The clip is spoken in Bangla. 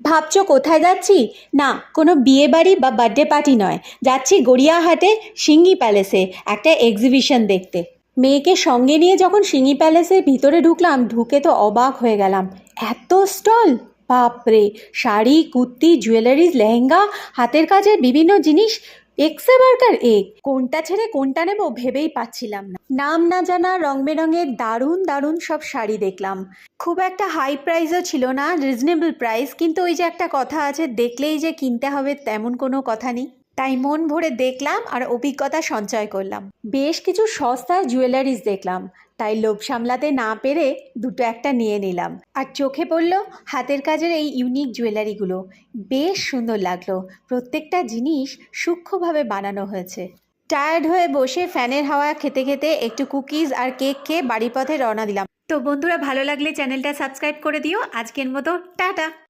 ভাবছো কোথায় যাচ্ছি? না, কোনো বিয়ে বাড়ি বা বার্থডে পার্টি নয়, যাচ্ছি গড়িয়াহাটে সিঙ্গি প্যালেসে একটা এক্সিবিশন দেখতে। মেয়েকে সঙ্গে নিয়ে যখন সিঙ্গি প্যালেসের ভিতরে ঢুকলাম, ঢুকে তো অবাক হয়ে গেলাম। এত স্টল! বাপরে! শাড়ি, কুর্তি, জুয়েলারিজ, লেহেঙ্গা, হাতের কাজের বিভিন্ন জিনিস, এক্সে বার্গার এক। কোনটা ছেড়ে কোনটা নেব ভেবেই পাচ্ছিলাম না। নাম না জানা রং বেরঙের দারুণ দারুণ সব শাড়ি দেখলাম। খুব একটা হাই প্রাইসও ছিল না, রিজনেবল প্রাইস, কিন্তু ওই যে একটা কথা আছে, দেখলেই যে কিনতে হবে তেমন কোনো কথা নেই। তাই মন ভরে দেখলাম আর অভিজ্ঞতা সঞ্চয় করলাম। বেশ কিছু সস্তা জুয়েলারিজ দেখলাম, তাই লোভ সামলাতে না পেরে দুটো একটা নিয়ে নিলাম। আর চোখে পড়ল হাতের কাজের এই ইউনিক জুয়েলারিগুলো। বেশ সুন্দর লাগলো, প্রত্যেকটা জিনিস সূক্ষ্মভাবে বানানো হয়েছে। টায়ার্ড হয়ে বসে ফ্যানের হাওয়া খেতে খেতে একটু কুকিজ আর কেক খেয়ে বাড়ির পথে রওনা দিলাম। তো বন্ধুরা, ভালো লাগলে চ্যানেলটা সাবস্ক্রাইব করে দিও। আজকের মতো টাটা।